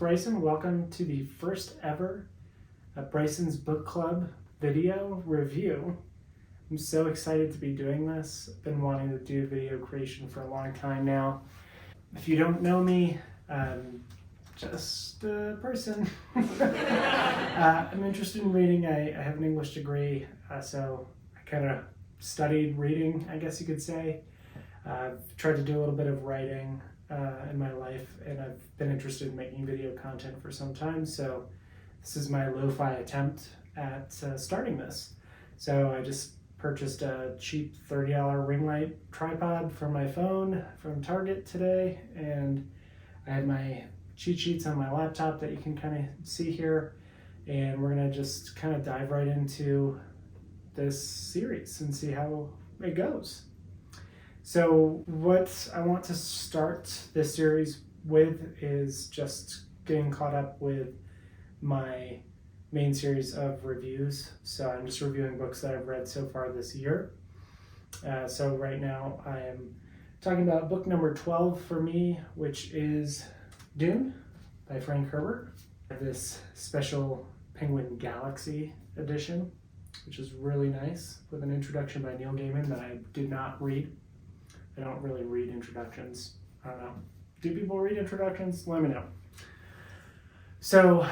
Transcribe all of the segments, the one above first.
Bryson. Welcome to the first ever Bryson's Book Club video review. I'm so excited to be doing this. I've been wanting to do video creation for a long time now. If you don't know me, I'm just a person. I'm interested in reading. I have an English degree, so I kind of studied reading, I guess you could say. I've tried to do a little bit of writing in my life, and I've been interested in making video content for some time, so this is my lo-fi attempt at starting this. So I just purchased a cheap $30 ring light tripod for my phone from Target today, and I have my cheat sheets on my laptop that you can kind of see here, and we're going to just kind of dive right into this series and see how it goes. So what I want to start this series with is just getting caught up with my main series of reviews. So I'm just reviewing books that I've read so far this year. So right now I am talking about book number 12 for me, which is Dune by Frank Herbert. I have this special Penguin Galaxy edition, which is really nice, with an introduction by Neil Gaiman that I did not read. I don't really read introductions. I don't know. Do people read introductions? Let me know. So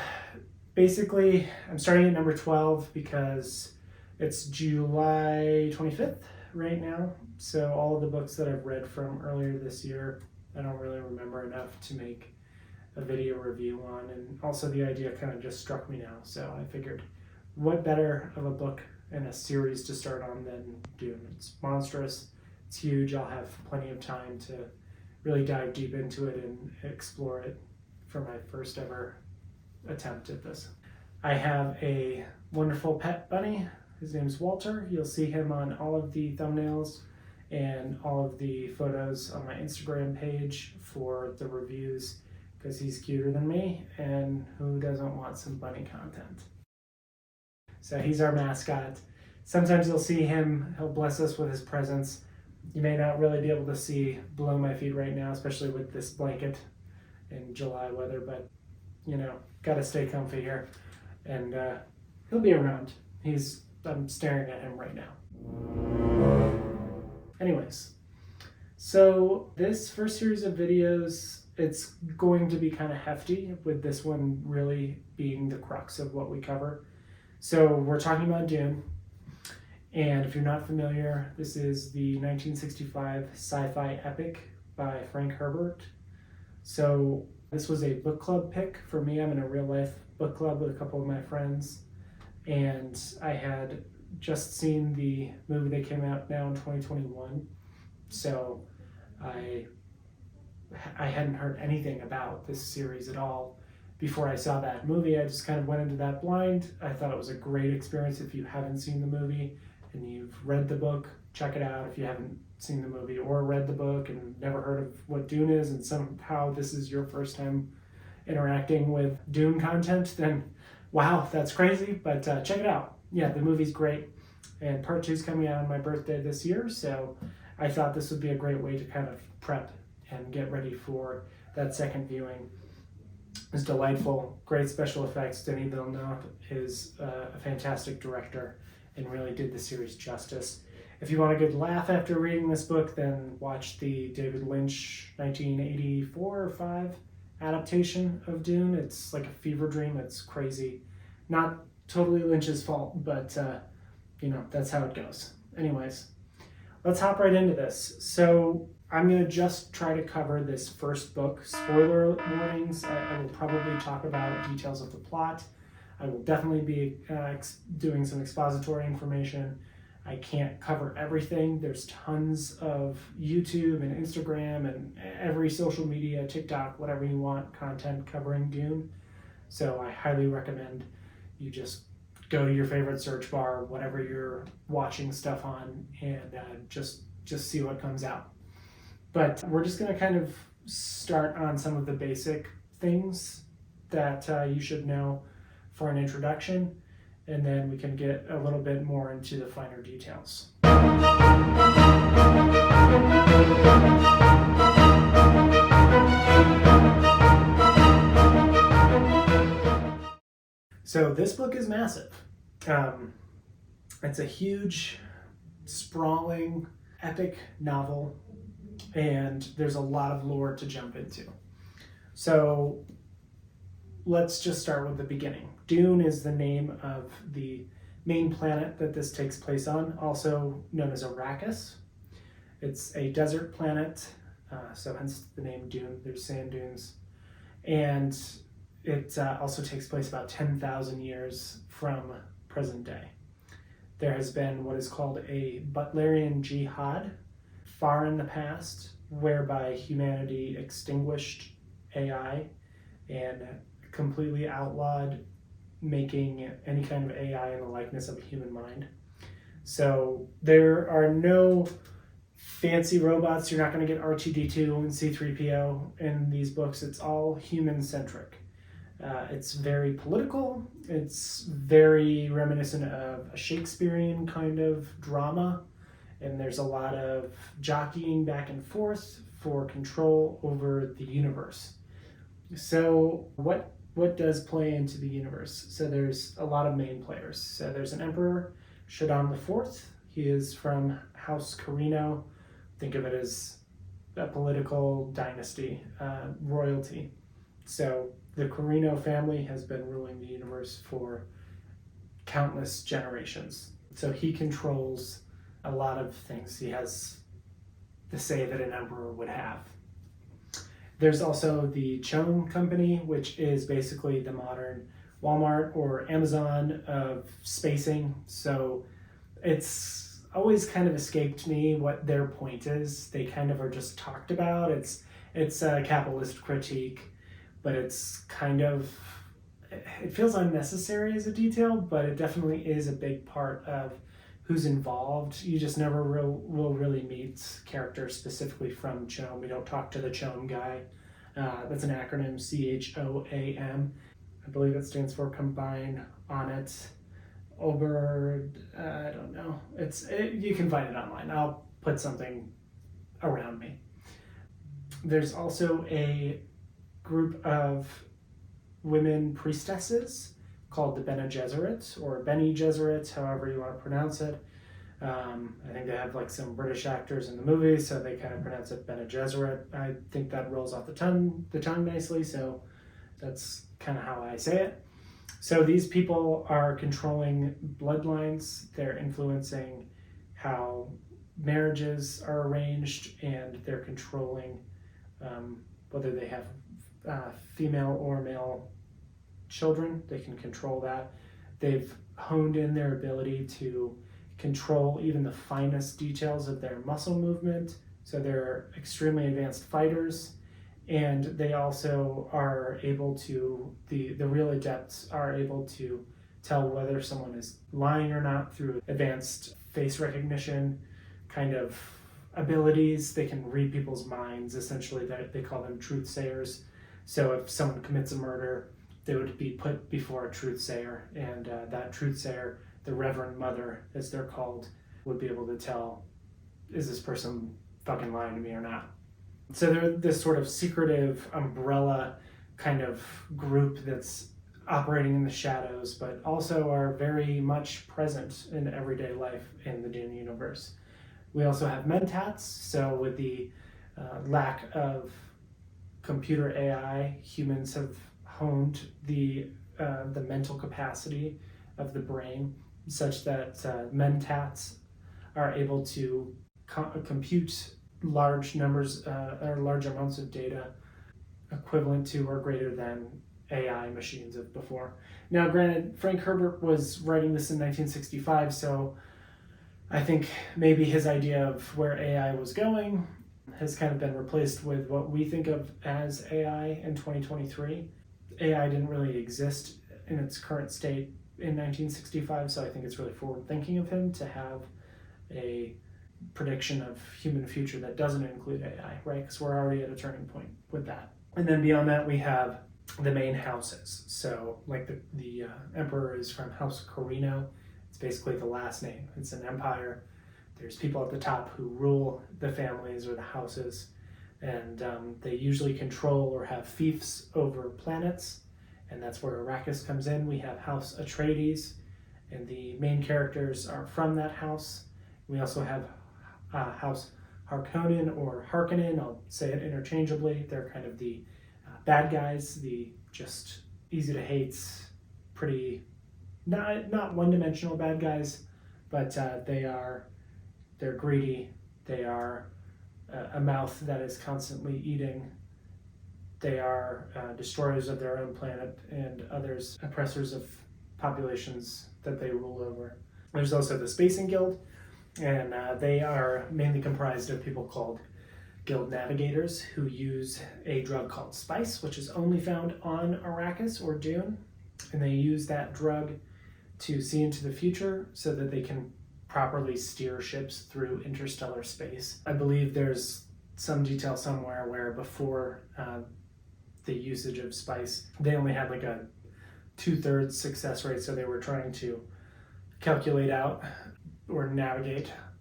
basically, I'm starting at number 12 because it's July 25th right now. So all of the books that I've read from earlier this year, I don't really remember enough to make a video review on. And also the idea kind of just struck me now. So I figured, what better of a book and a series to start on than Dune? It's monstrous. It's huge. I'll have plenty of time to really dive deep into it and explore it for my first ever attempt at this. I have a wonderful pet bunny. His name's Walter. You'll see him on all of the thumbnails and all of the photos on my Instagram page for the reviews, because he's cuter than me, and who doesn't want some bunny content? So he's our mascot. Sometimes you'll see him. He'll bless us with his presence. You may not really be able to see below my feet right now, especially with this blanket in July weather, but you know, gotta stay comfy here. And he'll be around. I'm staring at him right now. Anyways, so this first series of videos, it's going to be kind of hefty, with this one really being the crux of what we cover. So we're talking about Dune. And if you're not familiar, this is the 1965 sci-fi epic by Frank Herbert. So this was a book club pick for me. I'm in a real life book club with a couple of my friends. And I had just seen the movie that came out now in 2021. So I hadn't heard anything about this series at all before I saw that movie. I just kind of went into that blind. I thought it was a great experience. If you haven't seen the movie and you've read the book, check it out. If you haven't seen the movie or read the book and never heard of what Dune is, and somehow this is your first time interacting with Dune content, then wow, that's crazy, but check it out. Yeah, the movie's great, and part 2 is coming out on my birthday this year, so I thought this would be a great way to kind of prep and get ready for that second viewing. It's delightful, great special effects. Denis Villeneuve is a fantastic director and really did the series justice. If you want a good laugh after reading this book, then watch the David Lynch 1984 or 5 adaptation of Dune. It's like a fever dream. It's crazy. Not totally Lynch's fault, but you know, that's how it goes. Anyways, let's hop right into this. So I'm going to just try to cover this first book. Spoiler warnings. I will probably talk about details of the plot. I will definitely be doing some expository information. I can't cover everything. There's tons of YouTube and Instagram and every social media, TikTok, whatever you want, content covering Dune. So I highly recommend you just go to your favorite search bar, whatever you're watching stuff on, and just see what comes out. But we're just going to kind of start on some of the basic things that you should know for an introduction, and then we can get a little bit more into the finer details. So this book is massive. It's a huge, sprawling, epic novel, and there's a lot of lore to jump into. So let's just start with the beginning. Dune is the name of the main planet that this takes place on, also known as Arrakis. It's a desert planet, so hence the name Dune. There's sand dunes. And it also takes place about 10,000 years from present day. There has been what is called a Butlerian jihad far in the past, whereby humanity extinguished AI and completely outlawed making any kind of AI in the likeness of a human mind. So there are no fancy robots. You're not going to get R2-D2 and C-3PO in these books. It's all human-centric. It's very political. It's very reminiscent of a Shakespearean kind of drama. And there's a lot of jockeying back and forth for control over the universe. So what does play into the universe? So there's a lot of main players. So there's an emperor, Shaddam IV. He is from House Carino. Think of it as a political dynasty, royalty. So the Carino family has been ruling the universe for countless generations. So he controls a lot of things. He has the say that an emperor would have. There's also the Chone Company, which is basically the modern Walmart or Amazon of spacing. So it's always kind of escaped me what their point is. They kind of are just talked about. It's a capitalist critique, but it's kind of, it feels unnecessary as a detail, but it definitely is a big part of who's involved. You just never will really meet characters specifically from Chone. We don't talk to the Chone guy. That's an acronym, CHOAM. I believe it stands for Combine On It. Ober, I don't know. You can find it online. I'll put something around me. There's also a group of women priestesses called the Bene Gesserit, or Bene Gesserit, however you want to pronounce it. I think they have like some British actors in the movie, so they kind of pronounce it Bene Gesserit. I think that rolls off the tongue nicely, so that's kind of how I say it. So these people are controlling bloodlines. They're influencing how marriages are arranged, and they're controlling whether they have female or male children. They can control that. They've honed in their ability to control even the finest details of their muscle movement. So they're extremely advanced fighters, and they also are able to, the real adepts are able to tell whether someone is lying or not through advanced face recognition kind of abilities. They can read people's minds. Essentially, they call them truth sayers. So if someone commits a murder, they would be put before a truth sayer, and that truth sayer, the Reverend Mother, as they're called, would be able to tell, is this person fucking lying to me or not? So they're this sort of secretive umbrella kind of group that's operating in the shadows, but also are very much present in everyday life in the Dune universe. We also have mentats. So with the lack of computer AI, humans have honed the mental capacity of the brain such that mentats are able to compute large numbers or large amounts of data equivalent to or greater than AI machines of before. Now, granted, Frank Herbert was writing this in 1965, so I think maybe his idea of where AI was going has kind of been replaced with what we think of as AI in 2023. AI didn't really exist in its current state in 1965, so I think it's really forward thinking of him to have a prediction of human future that doesn't include AI, right? Because we're already at a turning point with that. And then beyond that, we have the main houses. So like the emperor is from House Carino. It's basically the last name. It's an empire. There's people at the top who rule the families or the houses, and they usually control or have fiefs over planets, and that's where Arrakis comes in. We have House Atreides, and the main characters are from that house. We also have House Harkonnen or Harkonnen, I'll say it interchangeably. They're kind of the bad guys, the just easy to hate, pretty not one-dimensional bad guys, but they're greedy. They are a mouth that is constantly eating. They are destroyers of their own planet and others, oppressors of populations that they rule over. There's also the Spacing Guild, and they are mainly comprised of people called guild navigators who use a drug called spice, which is only found on Arrakis or Dune, and they use that drug to see into the future so that they can properly steer ships through interstellar space. I believe there's some detail somewhere where before the usage of spice, they only had like a 2/3 success rate, so they were trying to calculate out or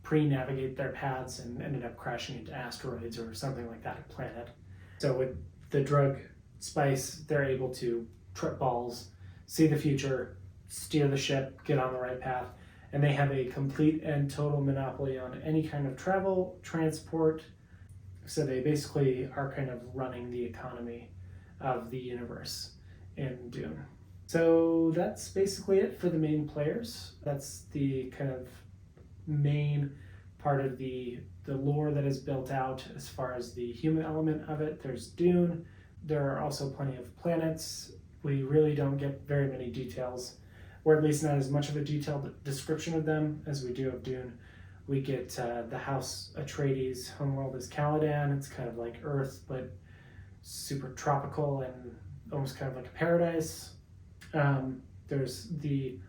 pre-navigate their paths and ended up crashing into asteroids or something like that, a planet. So with the drug spice, they're able to trip balls, see the future, steer the ship, get on the right path, and they have a complete and total monopoly on any kind of travel, transport. So they basically are kind of running the economy of the universe in Dune. So that's basically it for the main players. That's the kind of main part of the lore that is built out as far as the human element of it. There's Dune. There are also plenty of planets. We really don't get very many details, or at least not as much of a detailed description of them as we do of Dune. We get the House Atreides, homeworld is Caladan. It's kind of like Earth, but super tropical and almost kind of like a paradise. There's the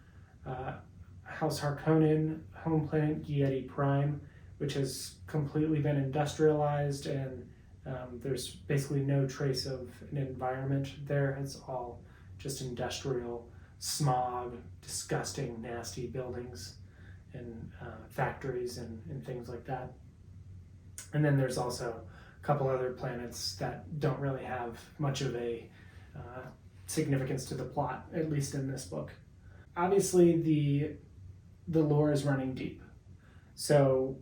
House Harkonnen, home planet Giedi Prime, which has completely been industrialized, and there's basically no trace of an environment there. It's all just industrial smog, disgusting, nasty buildings and factories and things like that. And then there's also a couple other planets that don't really have much of a significance to the plot, at least in this book. Obviously, the lore is running deep. So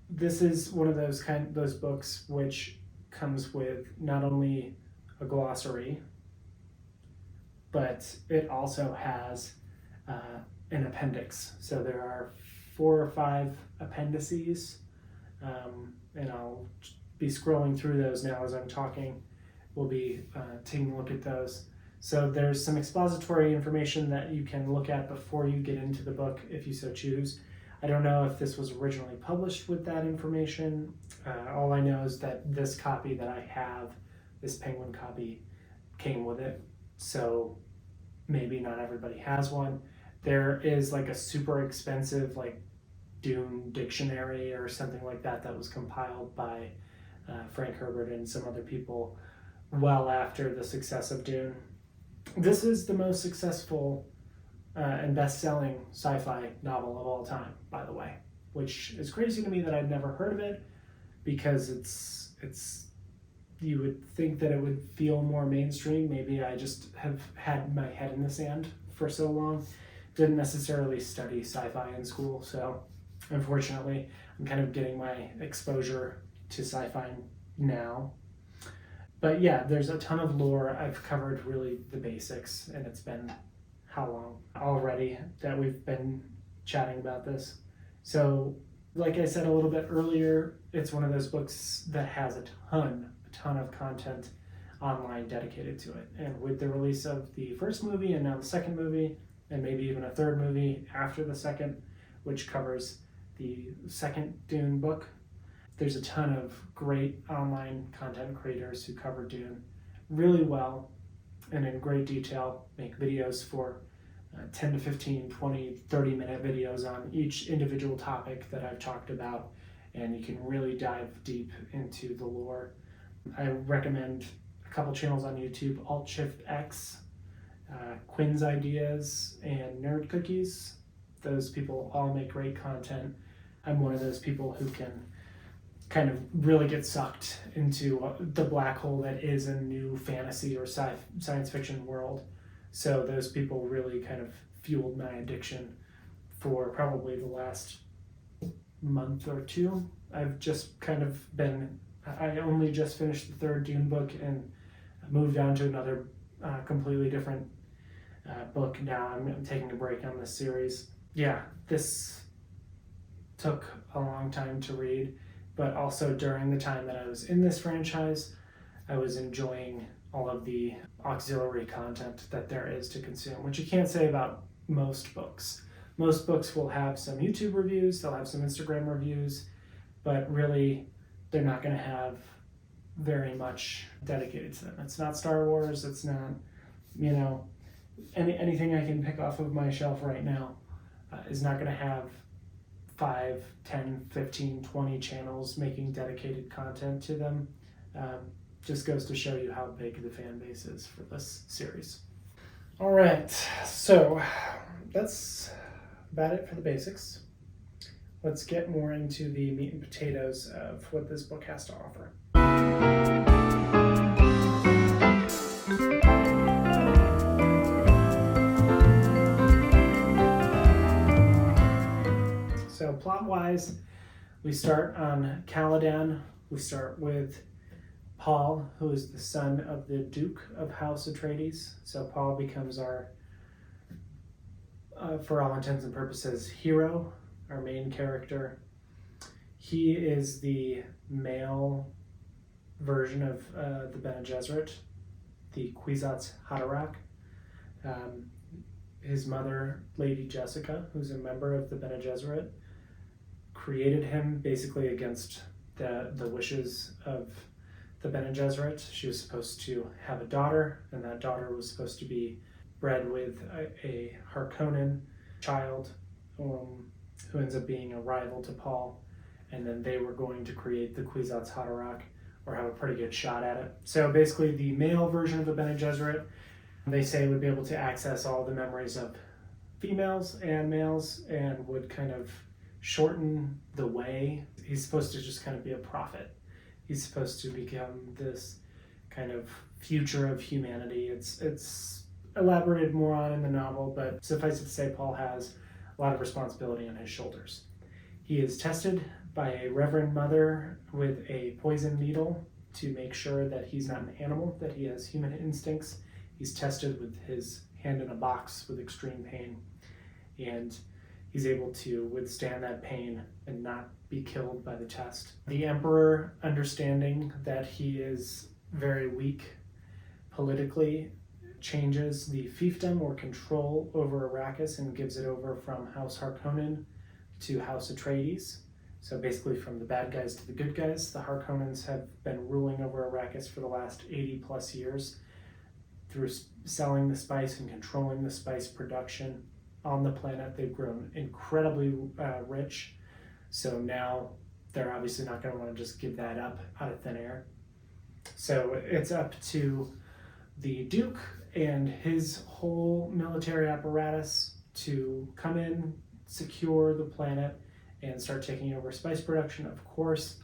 this is one of those books which comes with not only a glossary, but it also has an appendix. So there are 4 or 5 appendices, and I'll be scrolling through those now as I'm talking. We'll be taking a look at those. So there's some expository information that you can look at before you get into the book if you so choose. I don't know if this was originally published with that information. All I know is that this copy that I have, this Penguin copy, came with it. So maybe not everybody has one. There is like a super expensive like Dune dictionary or something like that that was compiled by Frank Herbert and some other people well after the success of Dune. This is the most successful and best-selling sci-fi novel of all time, by the way, which is crazy to me that I'd never heard of it, because it's you would think that it would feel more mainstream. Maybe I just have had my head in the sand for so long. Didn't necessarily study sci-fi in school, so unfortunately I'm kind of getting my exposure to sci-fi now. But yeah, there's a ton of lore. I've covered really the basics, and it's been how long already that we've been chatting about this. So like I said a little bit earlier, it's one of those books that has a ton of content online dedicated to it. And with the release of the first movie and now the second movie, and maybe even a third movie after the second, which covers the second Dune book, there's a ton of great online content creators who cover Dune really well and in great detail, make videos for 10 to 15, 20, 30-minute videos on each individual topic that I've talked about, and you can really dive deep into the lore. I recommend a couple channels on YouTube, Alt-Shift-X, Quinn's Ideas, and Nerd Cookies. Those people all make great content. I'm one of those people who can kind of really get sucked into the black hole that is a new fantasy or science fiction world. So those people really kind of fueled my addiction for probably the last month or two. I've just kind of been, I only just finished the third Dune book and moved on to another completely different book now. I'm taking a break on this series. Yeah, this took a long time to read, but also during the time that I was in this franchise, I was enjoying all of the auxiliary content that there is to consume, which you can't say about most books. Most books will have some YouTube reviews, they'll have some Instagram reviews, but really they're not going to have very much dedicated to them. It's not Star Wars, it's not, anything I can pick off of my shelf right now is not going to have 5, 10, 15, 20 channels making dedicated content to them. Just goes to show you how big the fan base is for this series. All right, so that's about it for the basics. Let's get more into the meat and potatoes of what this book has to offer. So plot-wise, we start on Caladan. We start with Paul, who is the son of the Duke of House Atreides. So Paul becomes our, for all intents and purposes, hero, our main character. He is the male version of the Bene Gesserit, the Kwisatz Haderach. His mother, Lady Jessica, who's a member of the Bene Gesserit, created him basically against the wishes of the Bene Gesserit. She was supposed to have a daughter, and that daughter was supposed to be bred with a Harkonnen child who ends up being a rival to Paul, and then they were going to create the Kwisatz Haderach, or have a pretty good shot at it. So basically the male version of the Bene Gesserit, they say, would be able to access all the memories of females and males and would kind of shorten the way. He's supposed to just kind of be a prophet. He's supposed to become this kind of future of humanity. It's elaborated more on in the novel, but suffice it to say, Paul has a lot of responsibility on his shoulders. He is tested by a reverend mother with a poison needle to make sure that he's not an animal, that he has human instincts. He's tested with his hand in a box with extreme pain, and he's able to withstand that pain and not be killed by the test. The Emperor, understanding that he is very weak politically, changes the fiefdom or control over Arrakis and gives it over from House Harkonnen to House Atreides. So basically from the bad guys to the good guys. The Harkonnens have been ruling over Arrakis for the last 80 plus years through selling the spice and controlling the spice production on the planet. They've grown incredibly rich. So now they're obviously not going to want to just give that up out of thin air. So it's up to the Duke and his whole military apparatus to come in, secure the planet, and start taking over spice production. Of course,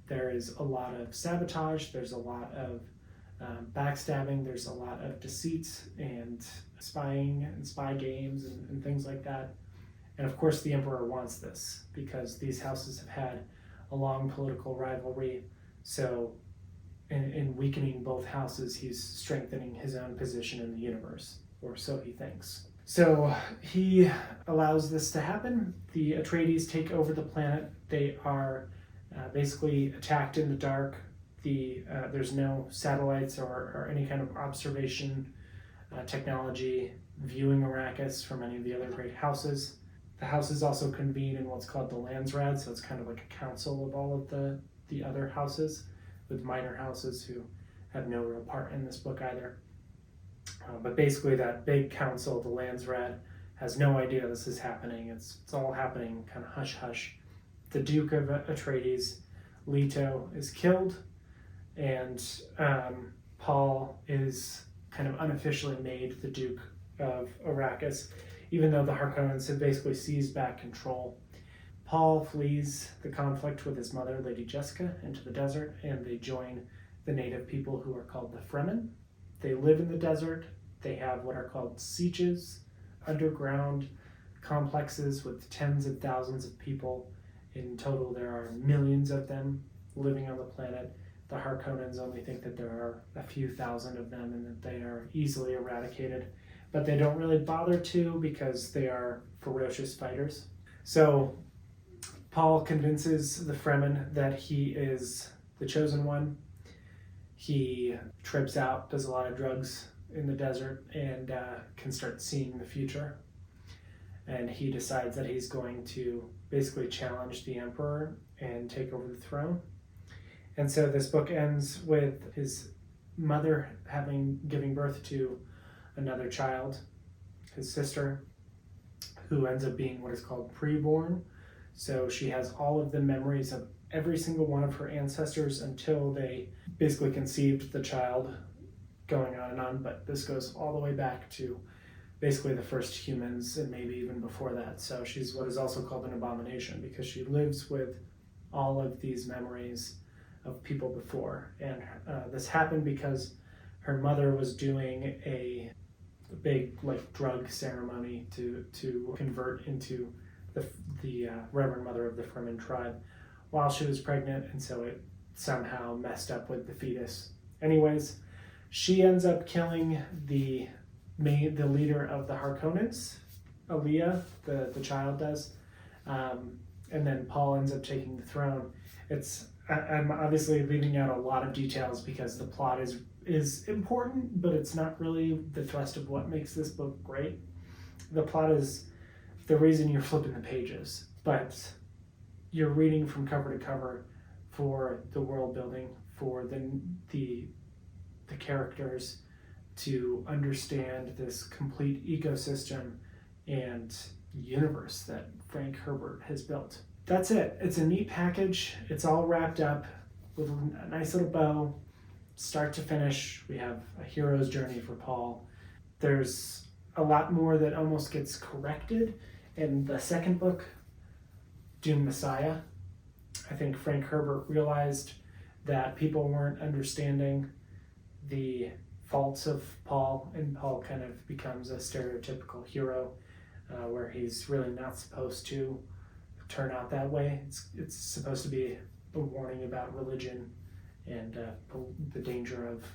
there is a lot of sabotage, there's a lot of backstabbing, there's a lot of deceit and spying and spy games and things like that. And of course the Emperor wants this because these houses have had a long political rivalry. So in weakening both houses, he's strengthening his own position in the universe, or so he thinks. So he allows this to happen. The Atreides take over the planet. They are basically attacked in the dark. There's no satellites or any kind of observation technology viewing Arrakis from any of the other great houses. The houses also convene in what's called the Landsraad, so it's kind of like a council of all of the other houses, with minor houses who have no real part in this book either. But basically that big council, the Landsraad, has no idea this is happening. It's all happening kind of hush-hush. The Duke of Atreides, Leto, is killed, and Paul is kind of unofficially made the Duke of Arrakis, even though the Harkonnens have basically seized back control. Paul flees the conflict with his mother, Lady Jessica, into the desert, and they join the native people who are called the Fremen. They live in the desert. They have what are called sieges, underground complexes with tens of thousands of people. In total, there are millions of them living on the planet. The Harkonnens only think that there are a few thousand of them and that they are easily eradicated, but they don't really bother to because they are ferocious fighters. So Paul convinces the Fremen that he is the chosen one. He trips out, does a lot of drugs in the desert, and can start seeing the future. And he decides that he's going to basically challenge the Emperor and take over the throne. And so this book ends with his mother giving birth to another child, his sister, who ends up being what is called preborn. So she has all of the memories of every single one of her ancestors until they basically conceived the child, going on and on. But this goes all the way back to basically the first humans and maybe even before that. So she's what is also called an abomination because she lives with all of these memories of people before. And this happened because her mother was doing a big drug ceremony to convert into the Reverend Mother of the Fremen tribe while she was pregnant, and so it somehow messed up with the fetus. Anyways, she ends up killing the leader of the Harkonnens, Aaliyah, the child does, and then Paul ends up taking the throne. I'm obviously leaving out a lot of details because the plot is important, but it's not really the thrust of what makes this book great. The plot is the reason you're flipping the pages, but you're reading from cover to cover for the world building, for the characters to understand this complete ecosystem and universe that Frank Herbert has built. That's it. It's a neat package. It's all wrapped up with a nice little bow. Start to finish, we have a hero's journey for Paul. There's a lot more that almost gets corrected in the second book, Dune Messiah. I think Frank Herbert realized that people weren't understanding the faults of Paul, and Paul kind of becomes a stereotypical hero where he's really not supposed to turn out that way. It's supposed to be a warning about religion and the danger of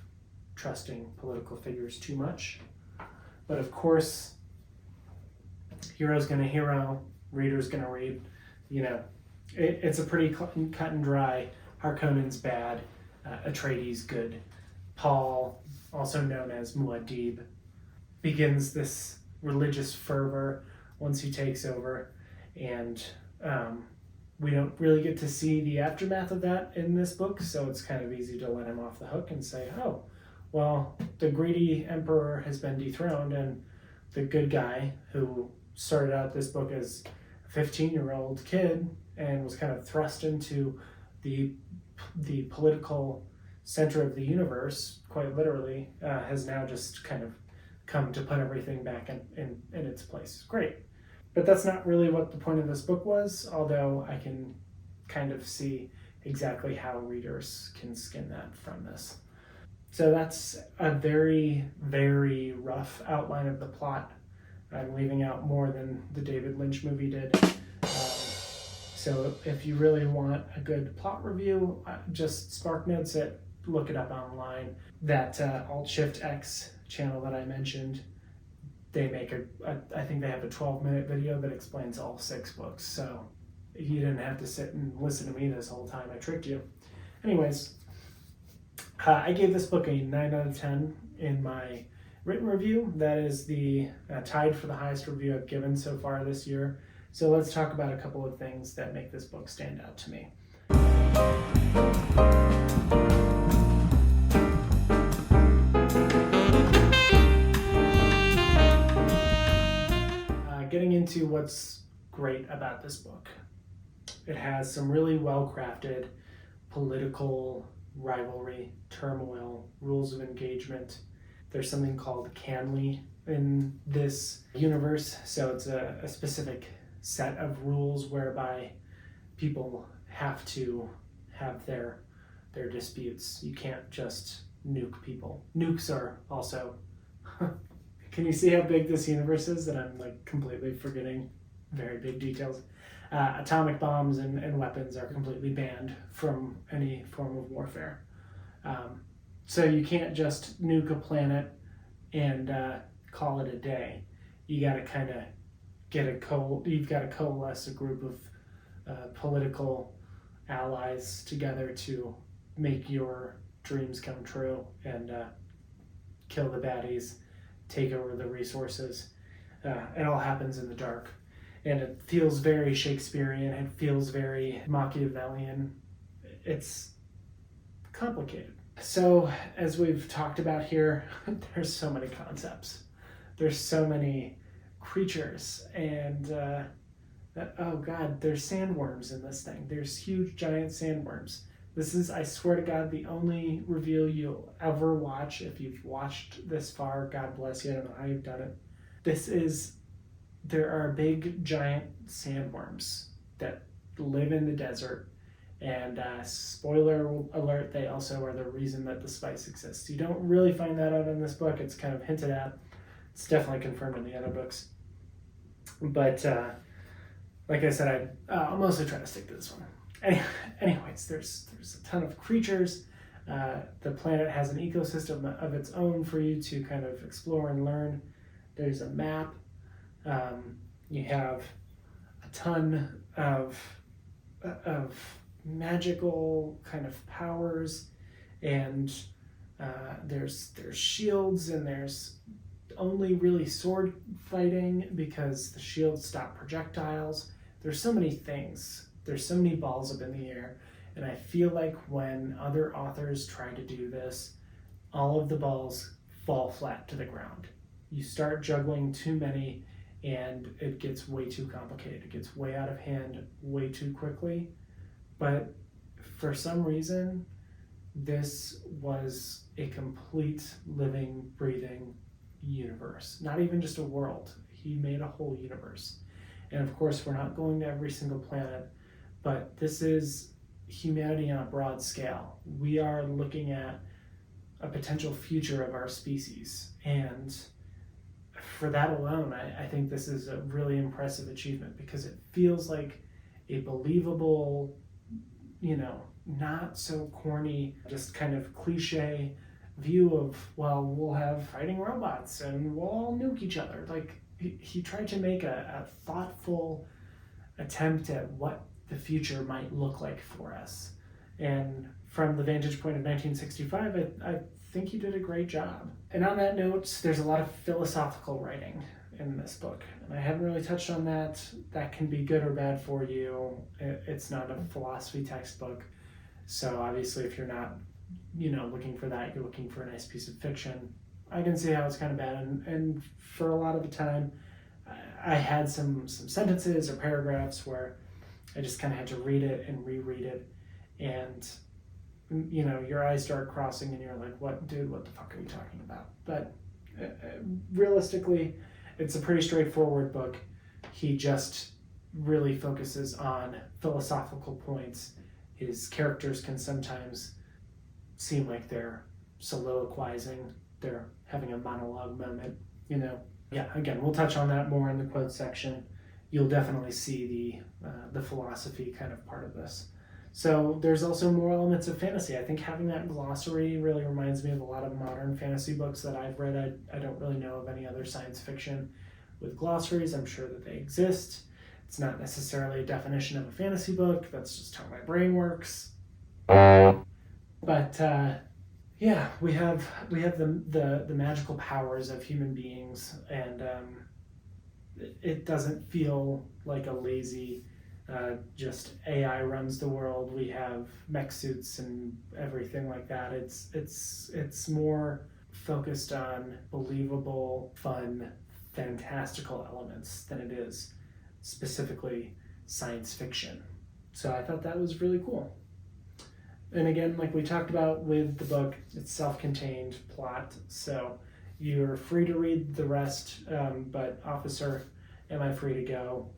trusting political figures too much. But of course, hero's gonna hero, reader's gonna read. It's a pretty cut and dry. Harkonnen's bad, Atreides good. Paul, also known as Muad'Dib, begins this religious fervor once he takes over, and we don't really get to see the aftermath of that in this book, so it's kind of easy to let him off the hook and say, oh, well, the greedy emperor has been dethroned, and the good guy who started out this book as a 15-year-old kid and was kind of thrust into the political center of the universe, quite literally, has now just kind of come to put everything back in its place. Great. But that's not really what the point of this book was, although I can kind of see exactly how readers can skim that from this. So that's a very, very rough outline of the plot. I'm leaving out more than the David Lynch movie did. So if you really want a good plot review, just SparkNotes it, look it up online. That Alt-Shift-X channel that I mentioned, they make I think they have a 12-minute video that explains all 6 books. So you didn't have to sit and listen to me this whole time. I tricked you. Anyways, I gave this book a 9 out of 10 in my written review. That is the tied for the highest review I've given so far this year. So let's talk about a couple of things that make this book stand out to me. Getting into what's great about this book. It has some really well-crafted political rivalry, turmoil, rules of engagement. There's something called Canly in this universe, so it's a specific set of rules whereby people have to have their disputes. You can't just nuke people. Nukes are also can you see how big this universe is that I'm like completely forgetting very big details? Atomic bombs and weapons are completely banned from any form of warfare. So you can't just nuke a planet and call it a day. You got to kind of you've got to coalesce a group of political allies together to make your dreams come true and kill the baddies, take over the resources. It all happens in the dark. And it feels very Shakespearean. It feels very Machiavellian. It's complicated. So, as we've talked about here, there's so many concepts. There's so many creatures. And, oh God, there's sandworms in this thing. There's huge, giant sandworms. This is, I swear to God, the only reveal you'll ever watch. If you've watched this far, God bless you. I don't know how you've done it. There are big, giant sandworms that live in the desert. And spoiler alert, they also are the reason that the spice exists. You don't really find that out in this book. It's kind of hinted at. It's definitely confirmed in the other books. But like I said, I'll mostly try to stick to this one. Anyways, there's a ton of creatures. The planet has an ecosystem of its own for you to kind of explore and learn. There's a map. You have a ton of magical kind of powers, and there's shields, and there's only really sword fighting because the shields stop projectiles. There's so many things. There's so many balls up in the air, and I feel like when other authors try to do this, all of the balls fall flat to the ground. You start juggling too many, and it gets way too complicated. It gets way out of hand way too quickly. But for some reason, this was a complete living, breathing universe. Not even just a world. He made a whole universe. And of course, we're not going to every single planet, but this is humanity on a broad scale. We are looking at a potential future of our species. And for that alone, I think this is a really impressive achievement, because it feels like a believable, not so corny, just kind of cliche view of, well, we'll have fighting robots and we'll all nuke each other. Like, he tried to make a thoughtful attempt at what the future might look like for us. And from the vantage point of 1965, I think he did a great job. And on that note, there's a lot of philosophical writing in this book. And I haven't really touched on that. That can be good or bad for you. It's not a philosophy textbook. So obviously, if you're not, looking for that, you're looking for a nice piece of fiction. I can see how it's kind of bad. And for a lot of the time, I had some sentences or paragraphs where I just kind of had to read it and reread it. And your eyes start crossing and you're like, what the fuck are you talking about? But realistically, it's a pretty straightforward book. He just really focuses on philosophical points. His characters can sometimes seem like they're soliloquizing, they're having a monologue moment, Yeah, again, we'll touch on that more in the quote section. You'll definitely see the philosophy kind of part of this. So there's also more elements of fantasy. I think having that glossary really reminds me of a lot of modern fantasy books that I've read. I don't really know of any other science fiction with glossaries. I'm sure that they exist. It's not necessarily a definition of a fantasy book. That's just how my brain works. But yeah, we have the magical powers of human beings, and it doesn't feel like a lazy just AI runs the world. We have mech suits and everything like that. It's more focused on believable, fun, fantastical elements than it is specifically science fiction. So I thought that was really cool. And again, like we talked about with the book, it's self-contained plot, so you're free to read the rest, but officer, am I free to go?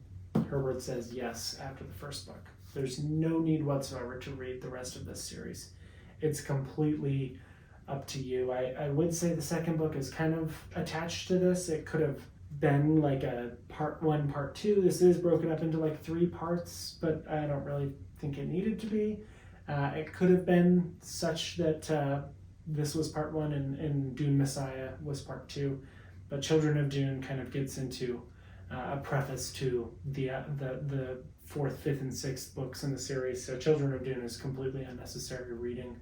Herbert says yes after the first book. There's no need whatsoever to read the rest of this series. It's completely up to you. I would say the second book is kind of attached to this. It could have been like a part 1, part 2. This is broken up into like 3 parts, but I don't really think it needed to be. It could have been such that this was part 1 and Dune Messiah was part 2, but Children of Dune kind of gets into a preface to the 4th, 5th, and 6th books in the series. So Children of Dune is completely unnecessary reading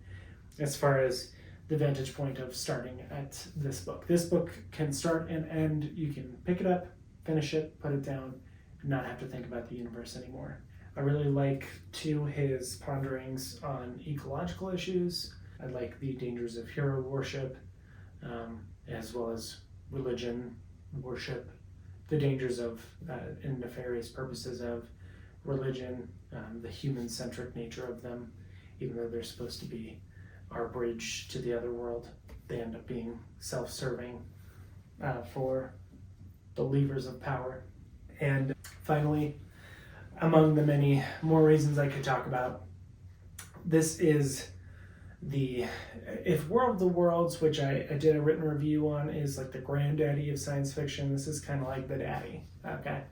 as far as the vantage point of starting at this book. This book can start and end. You can pick it up, finish it, put it down, and not have to think about the universe anymore. I really like, too, his ponderings on ecological issues. I like the dangers of hero worship, as well as religion worship, the dangers of and nefarious purposes of religion, the human-centric nature of them. Even though they're supposed to be our bridge to the other world, they end up being self-serving for the levers of power. And finally, among the many more reasons I could talk about, this is if World of the Worlds, which I did a written review on, is like the granddaddy of science fiction, this is kind of like the daddy, okay?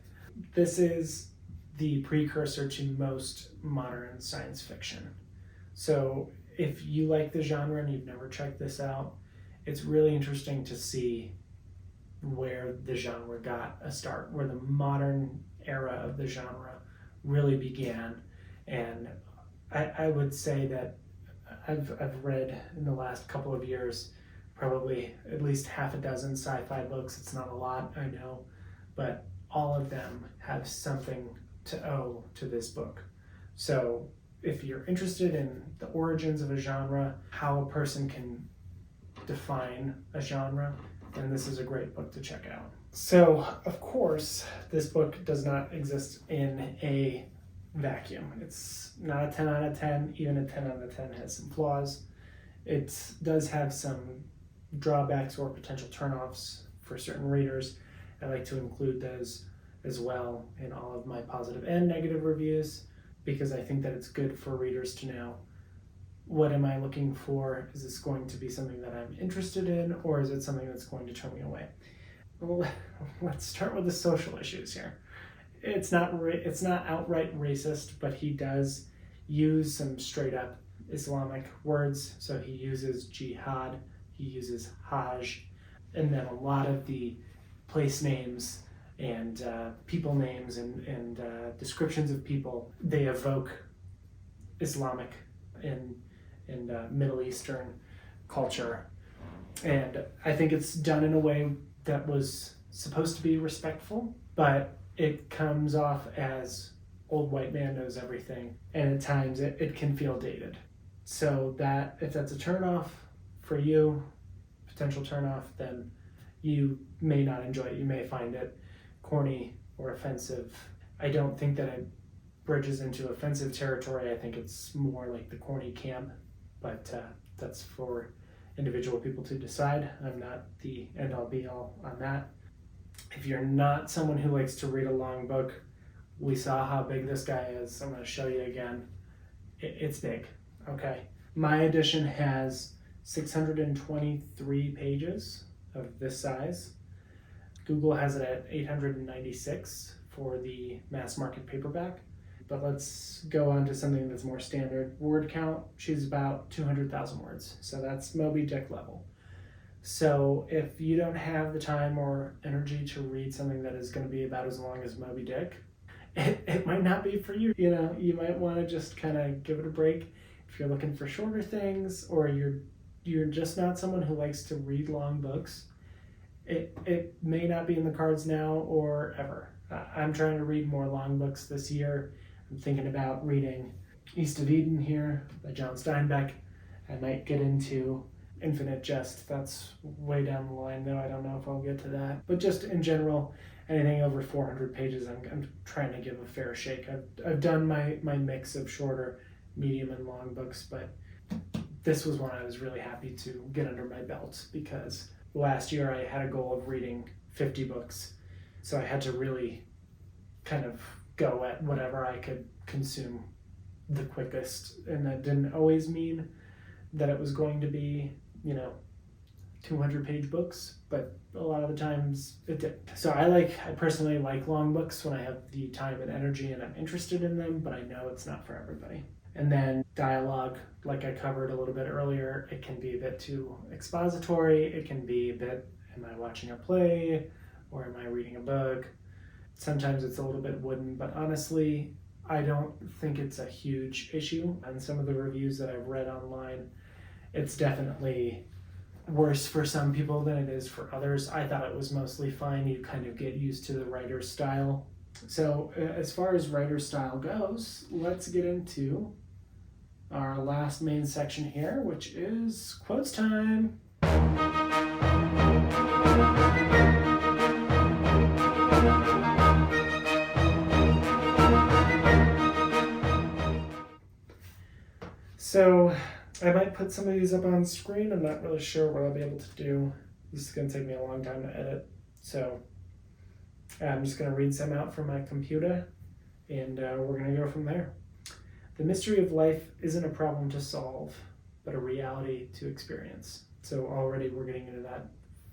This is the precursor to most modern science fiction. So if you like the genre and you've never checked this out, it's really interesting to see where the genre got a start, where the modern era of the genre really began. And I would say that I've read in the last couple of years probably at least half a dozen sci-fi books. It's not a lot, I know, but all of them have something to owe to this book. So if you're interested in the origins of a genre, how a person can define a genre, then this is a great book to check out. So, of course, this book does not exist in a vacuum. It's not a 10 out of 10. Even a 10 out of 10 has some flaws. It does have some drawbacks or potential turnoffs for certain readers. I like to include those as well in all of my positive and negative reviews, because I think that it's good for readers to know, what am I looking for? Is this going to be something that I'm interested in, or is it something that's going to turn me away? Well, let's start with the social issues here. It's not outright racist, but he does use some straight up Islamic words. So he uses jihad, he uses hajj, and then a lot of the place names and people names and descriptions of people, they evoke Islamic and Middle Eastern culture. And I think it's done in a way that was supposed to be respectful, but it comes off as old white man knows everything, and at times it can feel dated. So that if that's a turnoff for you, potential turnoff, then you may not enjoy it. You may find it corny or offensive. I don't think that it bridges into offensive territory. I think it's more like the corny camp, but that's for individual people to decide. I'm not the end-all be-all on that. If you're not someone who likes to read a long book, we saw how big this guy is. I'm going to show you again. It's big, okay? My edition has 623 pages of this size. Google has it at 896 for the mass market paperback. But let's go on to something that's more standard. Word count, she's about 200,000 words. So that's Moby Dick level. So if you don't have the time or energy to read something that is going to be about as long as Moby Dick, it might not be for you. You know, you might want to just kind of give it a break. If you're looking for shorter things, or you're just not someone who likes to read long books, it may not be in the cards now or ever. I'm trying to read more long books this year. I'm thinking about reading East of Eden here by John Steinbeck. I might get into Infinite Jest. That's way down the line, though. I don't know if I'll get to that. But just in general, anything over 400 pages, I'm trying to give a fair shake. I've done my mix of shorter, medium, and long books, but this was one I was really happy to get under my belt, because last year I had a goal of reading 50 books. So I had to really kind of go at whatever I could consume the quickest. And that didn't always mean that it was going to be, 200-page books, but a lot of the times it did. So I personally like long books when I have the time and energy and I'm interested in them, but I know it's not for everybody. And then dialogue, like I covered a little bit earlier, it can be a bit too expository. It can be a bit, am I watching a play or am I reading a book? Sometimes it's a little bit wooden, but honestly, I don't think it's a huge issue. And some of the reviews that I've read online, it's definitely worse for some people than it is for others. I thought it was mostly fine. You kind of get used to the writer's style. So as far as writer's style goes, let's get into our last main section here, which is quotes time. So I might put some of these up on screen. I'm not really sure what I'll be able to do. This is going to take me a long time to edit. So I'm just going to read some out from my computer, and we're going to go from there. The mystery of life isn't a problem to solve, but a reality to experience. So already we're getting into that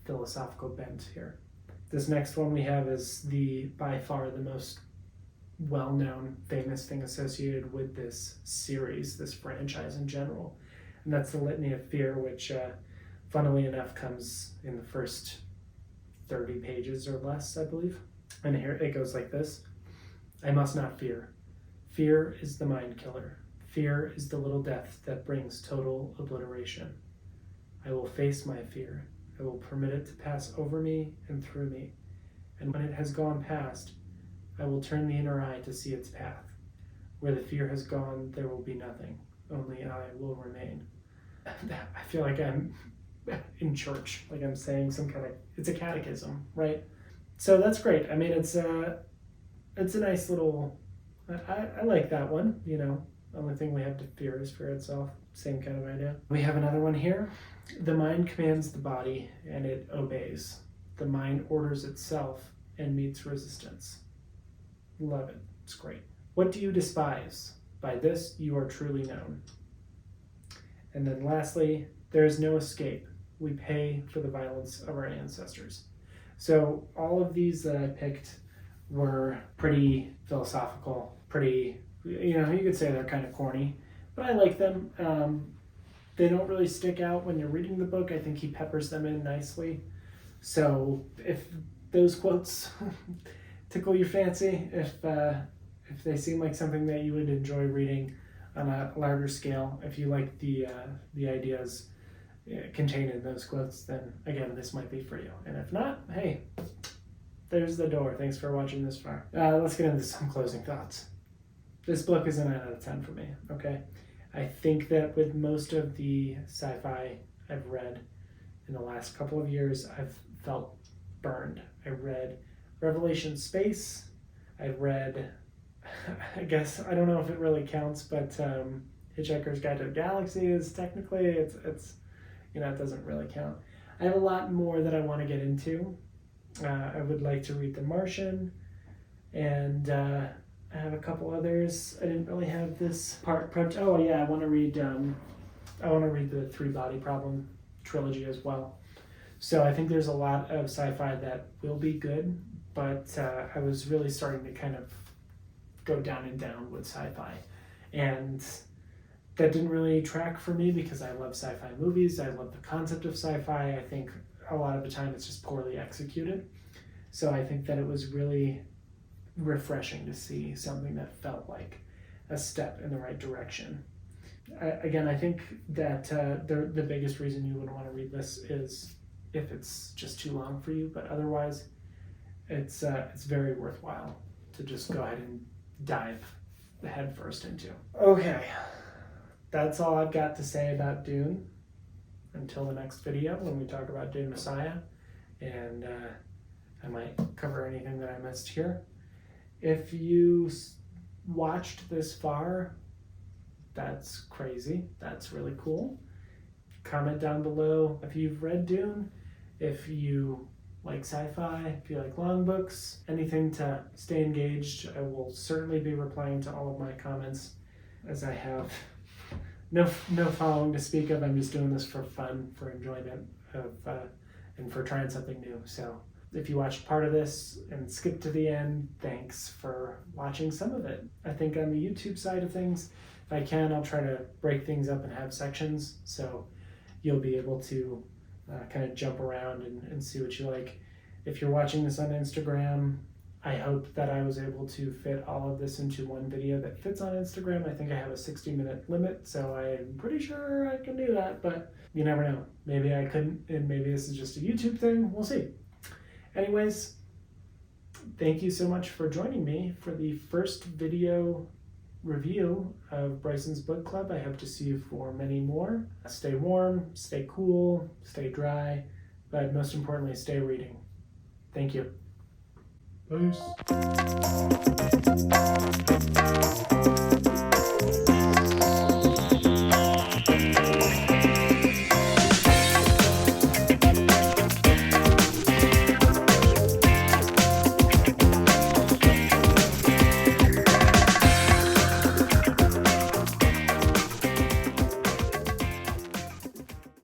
philosophical bent here. This next one we have is by far the most well-known, famous thing associated with this series, this franchise in general. And that's the Litany of Fear, which, funnily enough, comes in the first 30 pages or less, I believe. And here it goes like this. I must not fear. Fear is the mind killer. Fear is the little death that brings total obliteration. I will face my fear. I will permit it to pass over me and through me. And when it has gone past, I will turn the inner eye to see its path. Where the fear has gone, there will be nothing. Only I will remain. I feel like I'm in church, like I'm saying it's a catechism, right? So that's great. I mean, it's a nice little, I like that one, Only thing we have to fear is fear itself. Same kind of idea. We have another one here. The mind commands the body and it obeys. The mind orders itself and meets resistance. Love it. It's great. What do you despise? By this you are truly known. And then lastly, there is no escape. We pay for the violence of our ancestors. So all of these that I picked were pretty philosophical, pretty, you could say they're kind of corny, but I like them. They don't really stick out when you're reading the book. I think he peppers them in nicely. So if those quotes tickle your fancy, if they seem like something that you would enjoy reading on a larger scale, if you like the ideas contained in those quotes, then again, this might be for you. And if not, hey, there's the door. Thanks for watching this far. Let's get into some closing thoughts. This book is a 9 out of 10 for me, okay? I think that with most of the sci-fi I've read in the last couple of years, I've felt burned. I read Revelation Space. I read, I guess, I don't know if it really counts, but Hitchhiker's Guide to the Galaxy is technically, it's it doesn't really count. I have a lot more that I want to get into. I would like to read The Martian, and I have a couple others. I didn't really have this part prepped. Oh yeah, I want to read the Three Body Problem trilogy as well. So I think there's a lot of sci-fi that will be good, but I was really starting to kind of go down and down with sci-fi, and that didn't really track for me because I love sci-fi movies. I love the concept of sci-fi. I think a lot of the time it's just poorly executed. So I think that it was really refreshing to see something that felt like a step in the right direction. I think that the biggest reason you would want to read this is if it's just too long for you, but otherwise it's very worthwhile to just go ahead and dive head first into. Okay, that's all I've got to say about Dune. Until the next video when we talk about Dune Messiah, and I might cover anything that I missed here. If you watched this far, that's crazy. That's really cool. Comment down below if you've read Dune, if you like sci-fi, if you like long books, anything to stay engaged. I will certainly be replying to all of my comments, as I have no following to speak of. I'm just doing this for fun, for enjoyment of, and for trying something new. So if you watched part of this and skipped to the end, thanks for watching some of it. I think on the YouTube side of things, if I can, I'll try to break things up and have sections, so you'll be able to kind of jump around and see what you like. If you're watching this on Instagram, I hope that I was able to fit all of this into one video that fits on Instagram. I think I have a 60-minute limit, so I'm pretty sure I can do that, but you never know. Maybe I couldn't, and maybe this is just a YouTube thing. We'll see. Anyways, thank you so much for joining me for the first video review of Bryson's Book Club. I hope to see you for many more. Stay warm, stay cool, stay dry, but most importantly, stay reading. Thank you. Peace.